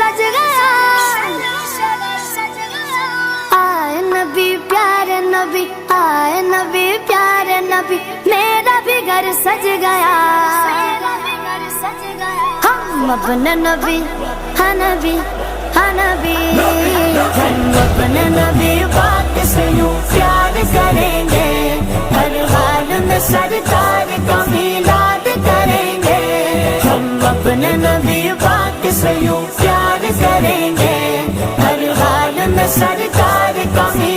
سج گیا، آئے نبی پیارے نبی، آئے نبی پیارے نبی، میرا بھی گھر سج گیا، ہم اپنے نبی ہاں نبی ہاں نبی، ہم اپنے نبی پاک سے یوں پیار کریں گے، ہر حال میں سرکار کا میلاد کریں گے، ہم اپنے نبی پاک سے یوں پیار کریں گے، ہر حال میں سرکار کا میلاد